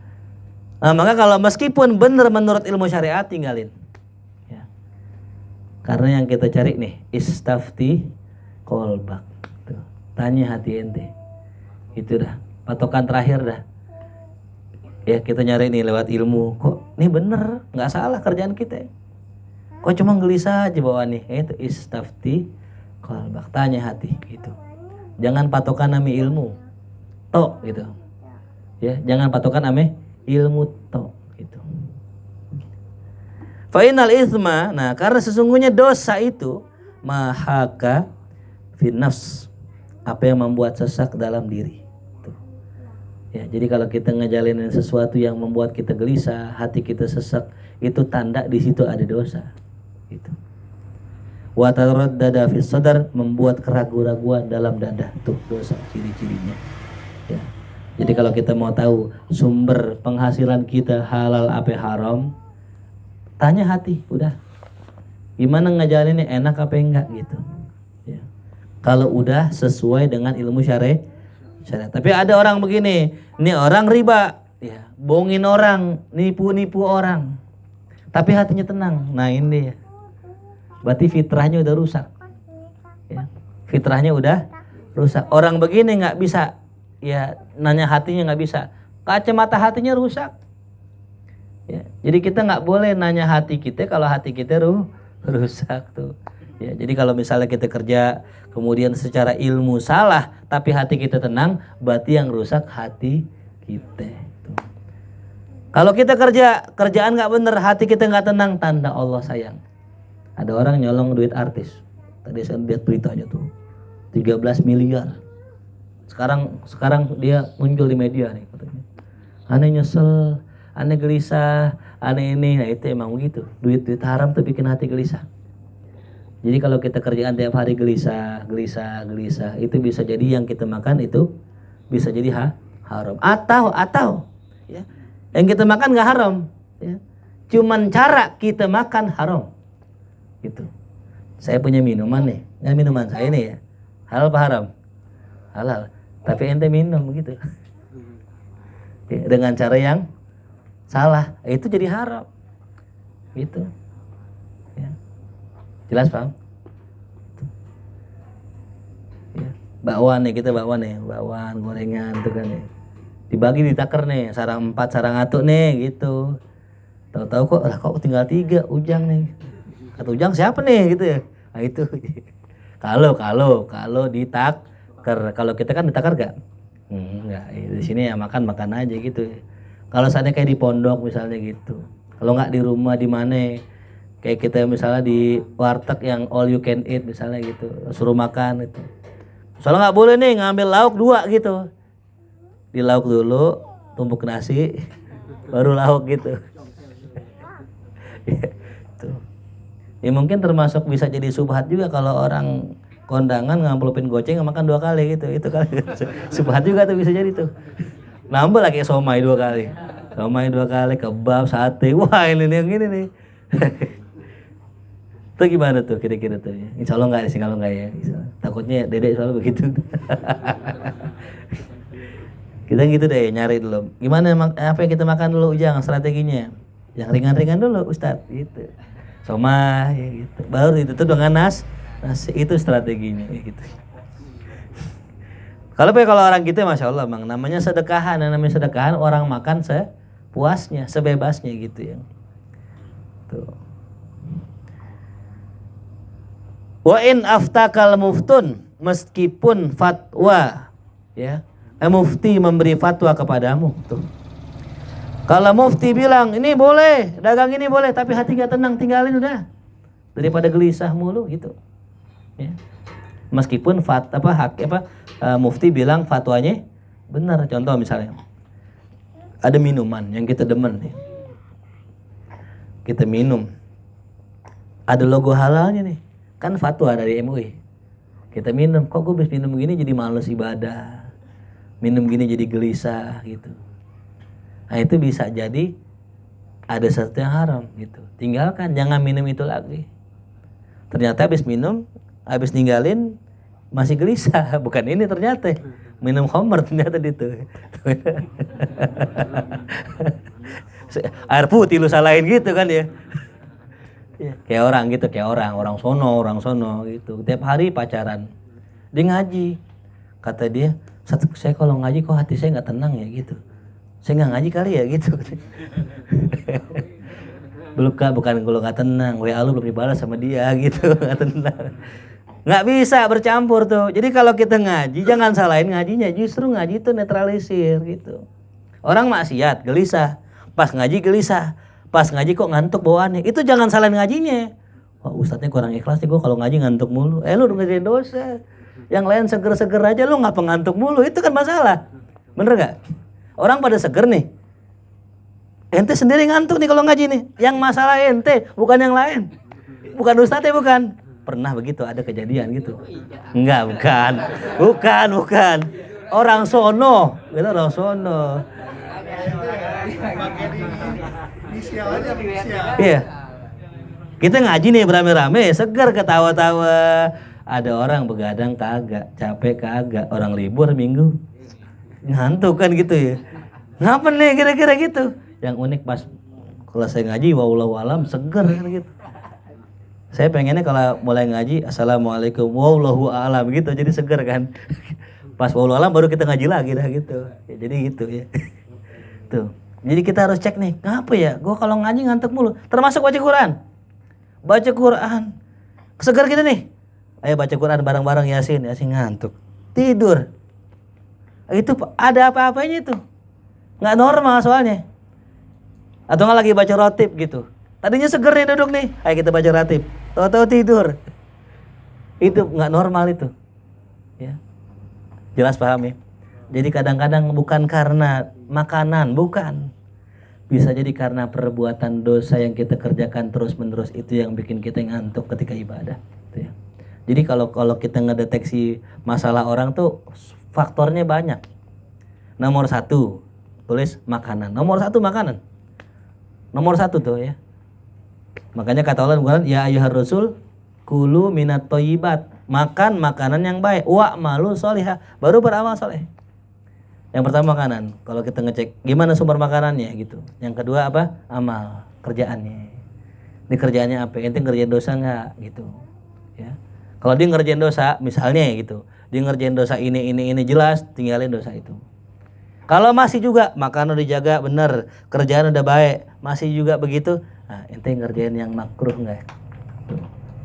Nah, maka kalau meskipun benar menurut ilmu syariat tinggalin. Ya. Karena yang kita cari nih istafti kolbak. Tuh. Tanya hati ente. Itu dah patokan terakhir dah. Ya kita nyari nih lewat ilmu. Kok ini bener, nggak salah kerjaan kita. Kok cuma gelisah aja bawaan nih. Itu istafti kolbak. Tanya hati gitu. Jangan patokan nami ilmu. Tok gitu. Ya, jangan patokan ame ilmu tok gitu. Fainal itsma, nah karena sesungguhnya dosa itu mahaka fin nafs, apa yang membuat sesak dalam diri. Tuh. Ya, jadi kalau kita ngejalanin sesuatu yang membuat kita gelisah, hati kita sesak, itu tanda di situ ada dosa. Gitu. Wa taraddada fis sadar, membuat keraguan-raguan dalam dada, tuh dosa ciri-cirinya. Ya. Jadi kalau kita mau tahu sumber penghasilan kita halal apa haram, tanya hati, udah. Gimana ngejalaninnya, enak apa enggak gitu. Ya. Kalau udah sesuai dengan ilmu syariat. Tapi ada orang begini, ini orang riba, ya, bohongin orang, nipu-nipu orang, tapi hatinya tenang. Nah ini ya, berarti fitrahnya udah rusak. Ya, fitrahnya udah rusak. Orang begini nggak bisa, ya nanya hatinya nggak bisa, kacamata hatinya rusak. Ya, jadi kita nggak boleh nanya hati kita kalau hati kita rusak tuh. Ya, jadi kalau misalnya kita kerja kemudian secara ilmu salah tapi hati kita tenang, berarti yang rusak hati kita. Tuh. Kalau kita kerjaan nggak bener, hati kita nggak tenang, tanda Allah sayang. Ada orang nyolong duit artis. Tadi saya lihat beritanya tuh, 13 miliar. Sekarang dia muncul di media nih katanya. Aneh nyesel, aneh gelisah, aneh ini. Nah itu emang begitu. Duit haram tuh bikin hati gelisah. Jadi kalau kita kerjaan tiap hari gelisah, itu bisa jadi yang kita makan itu bisa jadi haram. Atau ya, yang kita makan nggak haram, ya. Cuman cara kita makan haram, gitu. Saya punya minuman nih, minuman saya nih ya, halal apa haram? Halal. Tapi ente minum gitu, ya, dengan cara yang salah, itu jadi haram, gitu. Ya. Jelas paham? Ya. Bakwan nih, kita bakwan gorengan tuh kan nih. Dibagi ditaker nih, sarang 4 sarang 1 nih gitu. Tahu-tahu kok tinggal 3 Ujang nih. Kata Ujang siapa nih gitu ya. Nah itu. Kalau ditaker, kalau kita kan ditaker gak? Enggak, di sini ya makan aja gitu. Kalau saatnya kayak di pondok misalnya gitu. Kalau nggak di rumah di mana? Kayak kita misalnya di warteg yang all you can eat misalnya gitu, suruh makan itu. Soalnya nggak boleh nih ngambil lauk 2 gitu. Di lauk dulu, tumbuk nasi, baru lauk gitu. Tuh. Ya mungkin termasuk bisa jadi subhat juga kalau orang kondangan ngamplupin goceng makan 2 kali gitu. Itu kali subhat juga tuh bisa jadi tuh. Nambah lagi somai 2 kali. Somai 2 kali, kebab, sate. Wah ini yang ini nih. Itu gimana tuh kira-kira tuh ya? Insya Allah enggak sih, kalau enggak ya. Takutnya dedek selalu begitu. Kita gitu deh, nyari dulu. Gimana apa yang kita makan dulu, Ujang, strateginya? Yang ringan-ringan dulu Ustadz gitu. Soma ya gitu. Baru itu tuh dengan nasi itu strateginya ya gitu. Kalau orang gitu Masya Allah Bang, namanya sedekahan. Namanya sedekahan orang makan sepuasnya, sebebasnya gitu ya. Tuh. Wa in aftakal muftun, meskipun fatwa ya, mufti memberi fatwa kepadamu tuh. Kalau mufti bilang ini boleh, dagang ini boleh, tapi hati gak tenang, tinggalin udah. Daripada gelisah mulu gitu. Ya. Meskipun mufti bilang fatwanya benar. Contoh misalnya ada minuman yang kita demen nih. Kita minum. Ada logo halalnya nih. Kan fatwa dari MUI. Kita minum, kok gue minum gini jadi males ibadah. Minum gini jadi gelisah gitu. Nah itu bisa jadi ada sesuatu yang haram gitu. Tinggalkan, jangan minum itu lagi. Ternyata habis minum, habis ninggalin masih gelisah. Bukan ini ternyata. Minum khamr ternyata gitu. Air putih lu salahin gitu kan ya. Kayak orang sono gitu. Tiap hari pacaran. Dia ngaji. Kata dia, saya kalau ngaji kok hati saya nggak tenang ya gitu. Saya nggak ngaji kali ya gitu. Bukan kalau nggak tenang, WA lu belum dibalas sama dia gitu, nggak tenang. Nggak bisa bercampur tuh. Jadi kalau kita ngaji jangan salahin ngajinya, justru ngaji itu netralisir gitu. Orang maksiat gelisah, pas ngaji gelisah, pas ngaji kok ngantuk bawaannya, itu jangan salahin ngajinya. Wah ustadznya kurang ikhlas nih, gue kalau ngaji ngantuk mulu. Lu udah ngerjain dosa. Yang lain seger-seger aja lu nggak pengantuk mulu, itu kan masalah. Bener nggak? Orang pada seger nih. Ente sendiri ngantuk nih kalau ngaji nih. Yang masalah ente, bukan yang lain. Bukan ustadznya, bukan. Pernah begitu, ada kejadian gitu. Enggak, bukan. Orang sono, gitu, orang sono. Iya. Kita ngaji nih beramai-ramai, seger ketawa-tawa. Ada orang begadang kagak, capek kagak, orang libur minggu. Ngantuk kan gitu ya. Ngapa nih kira-kira gitu? Yang unik pas kalau saya ngaji, wallahu alam, seger kan gitu. Saya pengennya kalau mulai ngaji, assalamualaikum, wallahu alam gitu, jadi seger kan. Pas wallahu alam baru kita ngaji lagi dah gitu. Ya, jadi gitu ya. Tuh. Jadi kita harus cek nih, ngapa ya? Gue kalau ngaji ngantuk mulu. Termasuk baca Quran. Baca Quran. Seger gitu nih. Ayo baca Quran bareng-bareng Yasin ngantuk. Tidur. Itu ada apa-apanya itu. Nggak normal soalnya. Atau nggak lagi baca rotib gitu. Tadinya seger nih duduk nih. Ayo kita baca rotib. Tahu-tahu tidur. Itu nggak normal itu. Ya. Jelas paham ya? Jadi kadang-kadang bukan karena makanan, bukan. Bisa jadi karena perbuatan dosa yang kita kerjakan terus-menerus itu yang bikin kita ngantuk ketika ibadah. Gitu ya. Jadi kalau kita ngedeteksi masalah orang tuh faktornya banyak. Nomor 1, tulis makanan. Nomor 1 makanan. Nomor 1 tuh ya. Makanya kata Allah bukan ya ayyuhar rasul kulu minat thayyibat. Makan makanan yang baik. Wa malu sholihah. Baru beramal soleh. Yang pertama makanan. Kalau kita ngecek gimana sumber makanannya gitu. Yang kedua apa? Amal, kerjaannya. Ini kerjaannya apa? Ente ngerjain dosa enggak gitu. Ya. Kalau dia ngerjain dosa, misalnya gitu. Dia ngerjain dosa ini jelas, tinggalin dosa itu. Kalau masih juga makanan udah dijaga bener, kerjaan udah baik, masih juga begitu, nah ente ngerjain yang makruh enggak?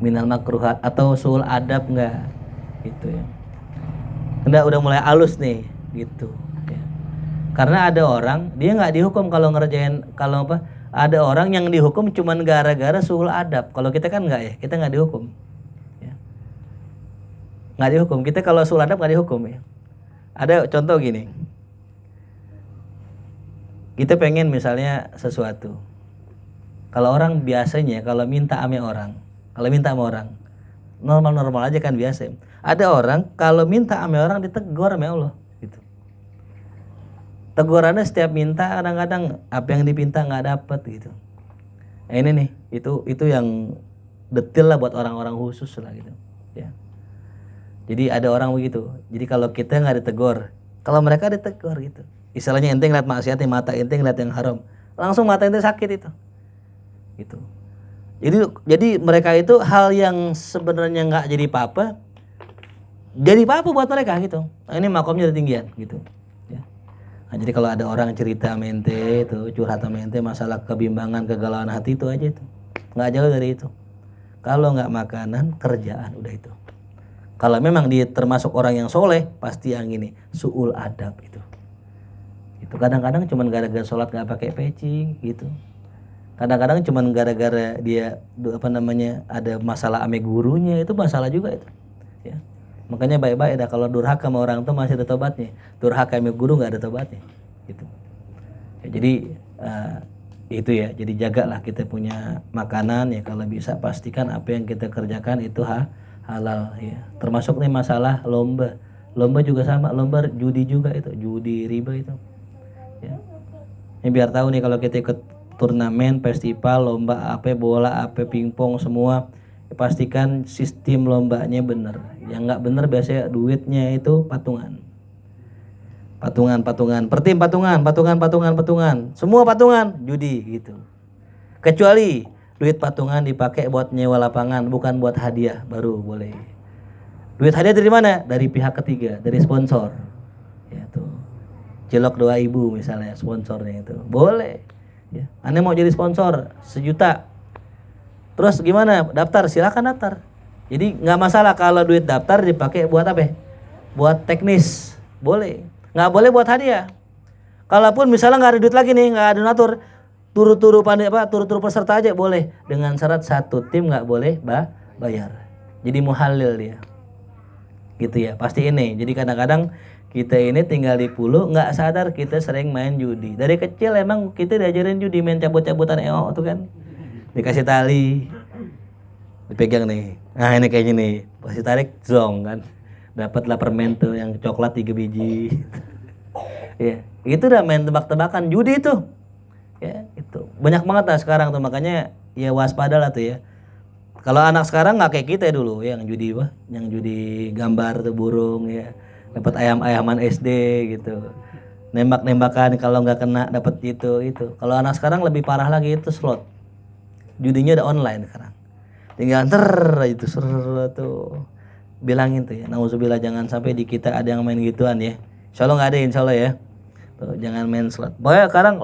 Minal makruhat atau suul adab enggak? Gitu ya. Udah mulai halus nih, gitu. Ya. Karena ada orang dia nggak dihukum kalau ngerjain ada orang yang dihukum cuman gara-gara suul adab. Kalau kita kan enggak ya, kita nggak dihukum. Ya. Nggak dihukum. Kita kalau suul adab nggak dihukum ya. Ada contoh gini. Kita pengen misalnya sesuatu. Kalau orang biasanya kalau minta sama orang, normal-normal aja kan biasa. Ada orang kalau minta sama orang ditegur sama Allah gitu. Tegurannya setiap minta kadang-kadang apa yang dipinta nggak dapet gitu. Nah, ini nih, itu yang detail lah buat orang-orang khusus lah gitu. Ya. Jadi ada orang begitu. Jadi kalau kita nggak ditegur, kalau mereka ditegur gitu. Istilahnya ente ngeliat maksiat, mata ente ngeliat yang haram, langsung mata ente sakit itu. Gitu. Jadi mereka itu hal yang sebenarnya nggak jadi apa-apa, jadi apa buat mereka gitu. Nah, ini makomnya udah tinggian gitu. Ya. Nah, jadi kalau ada orang cerita mente itu curhat mente masalah kebimbangan, kegalauan hati itu aja itu, nggak jauh dari itu. Kalau nggak makanan, kerjaan udah itu. Kalau memang dia termasuk orang yang soleh, pasti yang ini suul adab itu. Itu kadang-kadang cuman gara-gara sholat nggak pakai peci gitu. Kadang-kadang cuman gara-gara dia ada masalah ame gurunya, itu masalah juga itu. Ya. Makanya baik-baik dah kalau durhaka sama orang tuh masih ada tobatnya. Durhaka ame guru nggak ada tobatnya. Gitu. Ya, jadi itu ya. Jadi jagalah kita punya makanan ya, kalau bisa pastikan apa yang kita kerjakan itu halal ya. Termasuk nih masalah lomba. Lomba juga sama, lomba judi juga itu, judi riba itu. Ya. Ini biar tahu nih kalau kita ikut turnamen, festival, lomba apa, bola apa, pingpong semua, ya pastikan sistem lombanya bener. Yang nggak bener biasanya duitnya itu patungan. Per tim patungan. Semua patungan, judi gitu. Kecuali duit patungan dipakai buat nyewa lapangan, bukan buat hadiah, baru boleh. Duit hadiah dari mana? Dari pihak ketiga, dari sponsor. Ya tuh. Cilok 2.000 misalnya sponsornya itu. Boleh. Ya. Anda mau jadi sponsor 1 juta. Terus gimana? Daftar, silakan daftar. Jadi nggak masalah kalau duit daftar dipakai buat apa? Buat teknis. Boleh. Nggak boleh buat hadiah. Kalaupun misalnya nggak ada duit lagi nih, nggak ada donatur, turu-turu peserta aja boleh. Dengan syarat 1 tim nggak boleh bayar. Jadi muhalil dia. Gitu ya. Pasti ini. Jadi kadang-kadang Kita ini tinggal di pulau, nggak sadar kita sering main judi. Dari kecil emang kita diajarin judi, main cabut-cabutan tuh kan. Dikasih tali, dipegang nih. Nah ini kayak gini, pasti tarik zong kan. Dapatlah permen tuh yang coklat 3 biji. Ya, itu udah main tebak-tebakan judi itu. Ya, itu. Banyak banget lah sekarang tuh, makanya ya waspada lah tuh ya. Kalau anak sekarang nggak kayak kita dulu, yang judi apa? Yang judi gambar tuh burung ya. Dapat ayam-ayaman SD gitu. Nembak-nembakan kalau nggak kena dapat itu. Kalau anak sekarang lebih parah lagi, itu slot. Judinya udah online sekarang. Tinggal itu tuh. Bilangin tuh ya, nauzubillah jangan sampai di kita ada yang main gituan ya. Insyaallah nggak ada, insyaallah ya. Tuh, jangan main slot. Pokoknya sekarang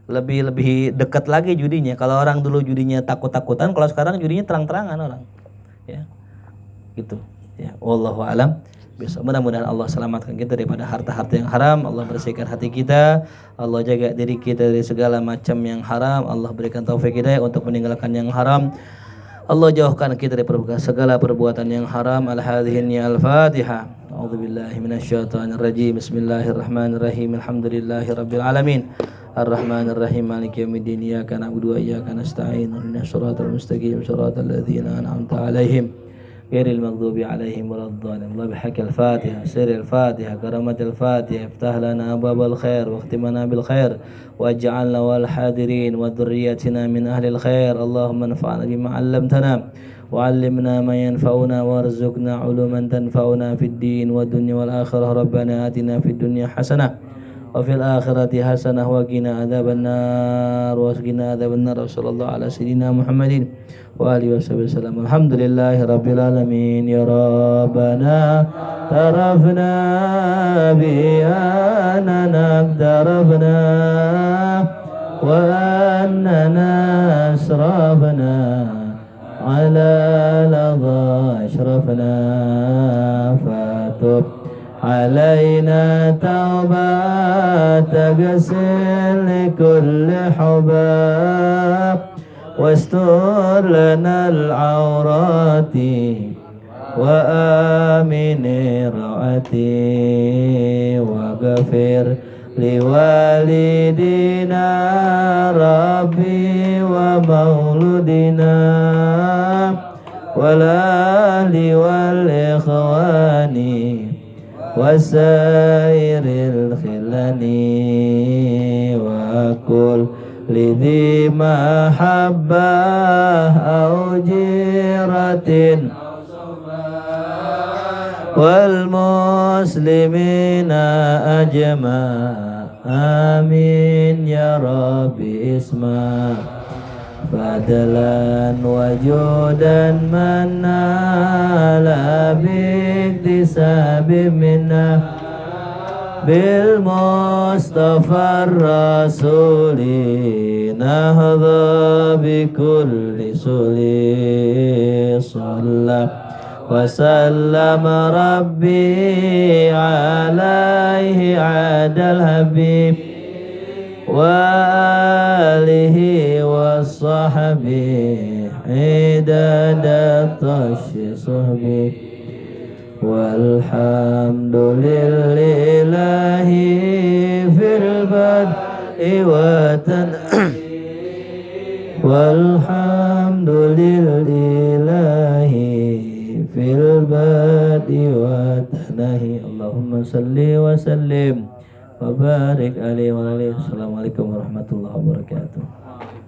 lebih dekat lagi judinya. Kalau orang dulu judinya takut-takutan, kalau sekarang judinya terang-terangan orang. Ya. Gitu. Ya, wallahu alam. Besok mudah-mudahan Allah selamatkan kita daripada harta-harta yang haram, Allah bersihkan hati kita, Allah jaga diri kita dari segala macam yang haram, Allah berikan taufik hidayah untuk meninggalkan yang haram, Allah jauhkan kita dari segala perbuatan yang haram. Al-hadhihi al-Fatihah. A'udzubillahi minasyaitonir rajim. Bismillahirrahmanirrahim. Alhamdulillahirabbil alamin. Ar-Rahmanir-Rahim. Maliki yaumiddin. Iyyaka na'budu wa iyyaka nasta'in. Ihdinas siratal mustaqim. Siratal ladzina an'amta 'alaihim ghairil maghdubi 'alaihim waladdallin. Allah bihaqqil Fatihah. Sirril Fatihah. Karamatil Fatihah. Iftah lana abwabal khair wa khtimna bil khair. واجعلنا والحاضرين وذريتنا من أهل الخير اللهم انفعنا بما علمتنا وعلمنا ما ينفعنا وارزقنا علوما تنفعنا في الدين والدنيا والآخرة ربنا آتنا في الدنيا حسنة وفي الآخرة حسنة وقنا عذاب النار وصلى الله على سيدنا محمد وآله وصحبه وسلم الحمد لله رب العالمين يا ربنا اعترفنا بأننا اقترفنا وأننا أسرفنا على لظى أشرفنا فتب علينا توبة تغسل لكل حباب واستر لنا العورات وآمن روعتي واغفر لوالدينا ربي ومولودنا والآل والإخوان وسائر الخلان وكل لذي محبة أو جيرة والمسلمين أجمع آمين يا ربي اسمع فضلا وجودا من نال باكتساب منا بالمصطفى الرسول نهضى بكل سلي صلى وسلم ربي عليه عاد الحبيب وآله وصحبه عدد الطش صحبه والحمد لله في البدء والحمد لله في البدء والتنهي اللهم صل وسلم وبارك عليه وعلى آله. Assalamualaikum warahmatullahi wabarakatuh.